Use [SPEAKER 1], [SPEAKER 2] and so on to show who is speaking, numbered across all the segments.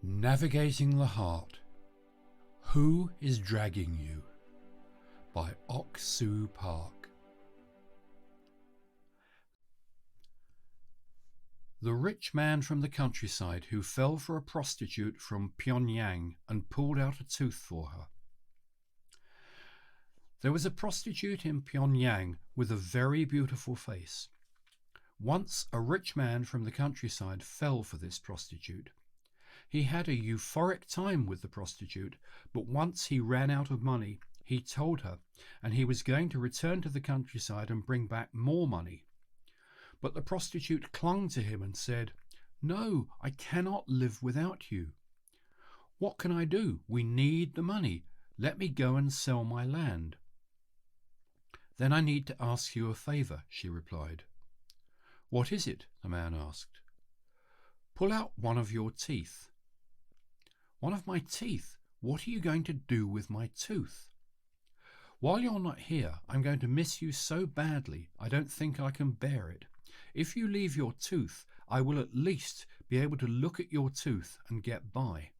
[SPEAKER 1] Navigating the Heart. Who is Dragging You? By Ock Soo Park. The rich man from the countryside who fell for a prostitute from Pyeongyang and pulled out a tooth for her. There was a prostitute in Pyeongyang with a very beautiful face. Once a rich man from the countryside fell for this prostitute. He had a euphoric time with the prostitute, but once he ran out of money, he told her, and he was going to return to the countryside and bring back more money. But the prostitute clung to him and said, "No, I cannot live without you." "What can I do? We need the money. Let me go and sell my land." "Then I need to ask you a favour," she replied. "What is it?" the man asked. "Pull out one of your teeth." "One of my teeth? What are you going to do with my tooth?" "While you're not here, I'm going to miss you so badly, I don't think I can bear it. If you leave your tooth, I will at least be able to look at your tooth and get by."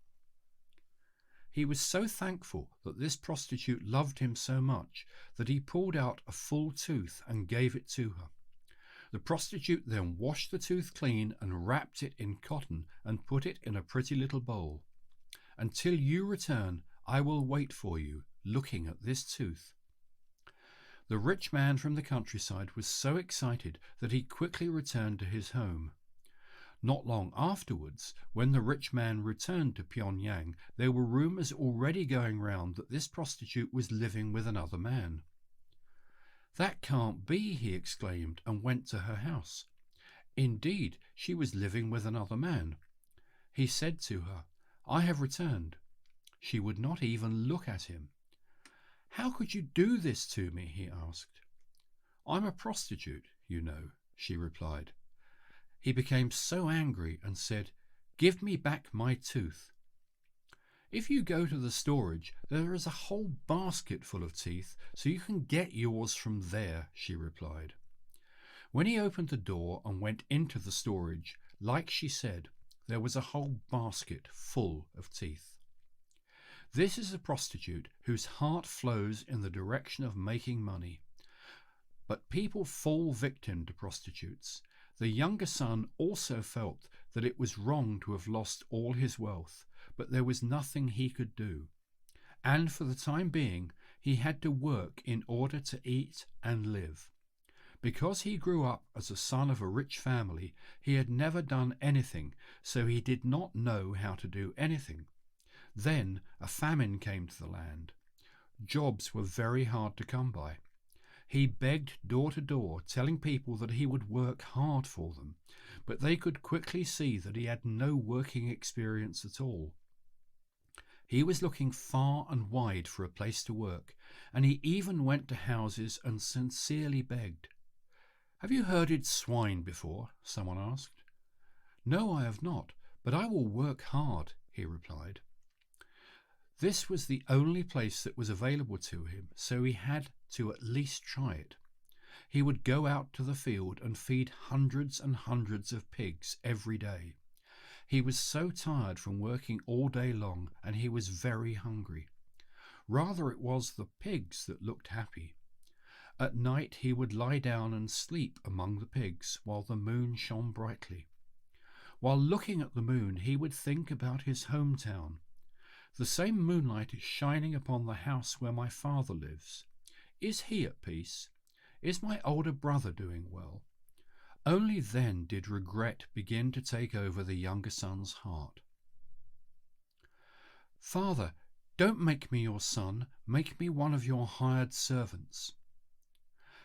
[SPEAKER 1] He was so thankful that this prostitute loved him so much that he pulled out a full tooth and gave it to her. The prostitute then washed the tooth clean and wrapped it in cotton and put it in a pretty little bowl. "Until you return, I will wait for you, looking at this tooth." The rich man from the countryside was so excited that he quickly returned to his home. Not long afterwards, when the rich man returned to Pyeongyang, there were rumours already going round that this prostitute was living with another man. "That can't be," he exclaimed, and went to her house. Indeed, she was living with another man. He said to her, "I have returned." She would not even look at him. "How could you do this to me?" he asked. "I'm a prostitute, you know," she replied. He became so angry and said, "Give me back my tooth." "If you go to the storage, there is a whole basket full of teeth, so you can get yours from there," she replied. When he opened the door and went into the storage, like she said, there was a whole basket full of teeth. This is a prostitute whose heart flows in the direction of making money. But people fall victim to prostitutes. The younger son also felt that it was wrong to have lost all his wealth, but there was nothing he could do. And for the time being, he had to work in order to eat and live. Because he grew up as a son of a rich family, he had never done anything, so he did not know how to do anything. Then a famine came to the land. Jobs were very hard to come by. He begged door to door, telling people that he would work hard for them, but they could quickly see that he had no working experience at all. He was looking far and wide for a place to work, and he even went to houses and sincerely begged. "Have you herded swine before?" someone asked. "No, I have not, but I will work hard," he replied. This was the only place that was available to him, so he had to at least try it. He would go out to the field and feed hundreds and hundreds of pigs every day. He was so tired from working all day long, and he was very hungry. Rather, it was the pigs that looked happy. At night he would lie down and sleep among the pigs while the moon shone brightly. While looking at the moon, he would think about his hometown. "The same moonlight is shining upon the house where my father lives. Is he at peace? Is my older brother doing well?" Only then did regret begin to take over the younger son's heart. "Father, don't make me your son, make me one of your hired servants."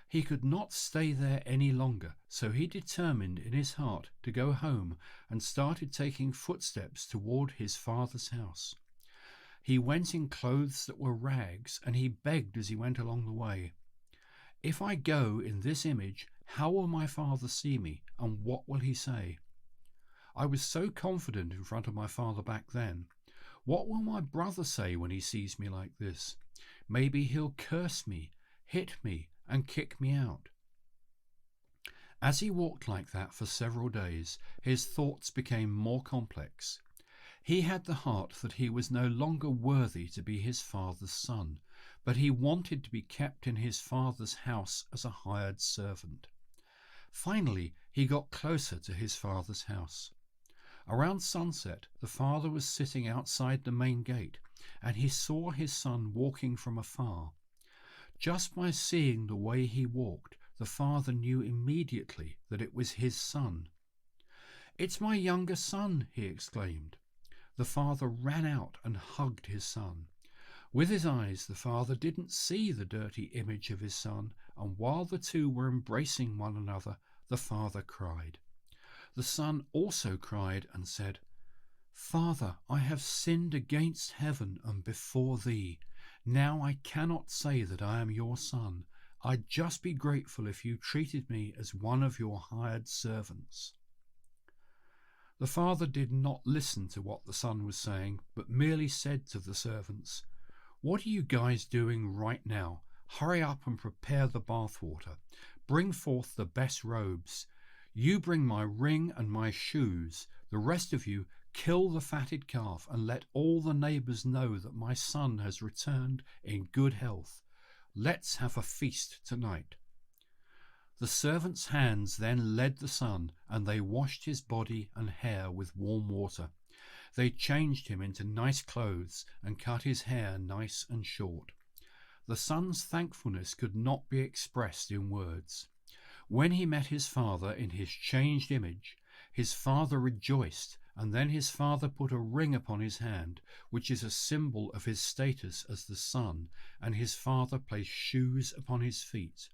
[SPEAKER 1] He could not stay there any longer, so he determined in his heart to go home and started taking footsteps toward his father's house. He went in clothes that were rags, and he begged as he went along the way. "If I go in this image, how will my father see me, and what will he say? I was so confident in front of my father back then. What will my brother say when he sees me like this? Maybe he'll curse me, hit me, and kick me out." As he walked like that for several days, his thoughts became more complex. He had the heart that he was no longer worthy to be his father's son, but he wanted to be kept in his father's house as a hired servant. Finally, he got closer to his father's house. Around sunset, the father was sitting outside the main gate, and he saw his son walking from afar. Just by seeing the way he walked, the father knew immediately that it was his son. "It's my younger son," he exclaimed. The father ran out and hugged his son. With his eyes, the father didn't see the dirty image of his son, and while the two were embracing one another, the father cried. The son also cried and said, "Father, I have sinned against heaven and before thee. Now I cannot say that I am your son. I'd just be grateful if you treated me as one of your hired servants." The father did not listen to what the son was saying, but merely said to the servants, "What are you guys doing right now? Hurry up and prepare the bathwater. Bring forth the best robes. You bring my ring and my shoes. The rest of you kill the fatted calf and let all the neighbors know that my son has returned in good health. Let's have a feast tonight." The servants' hands then led the son, and they washed his body and hair with warm water. They changed him into nice clothes and cut his hair nice and short. The son's thankfulness could not be expressed in words. When he met his father in his changed image, his father rejoiced, and then his father put a ring upon his hand, which is a symbol of his status as the son, and his father placed shoes upon his feet.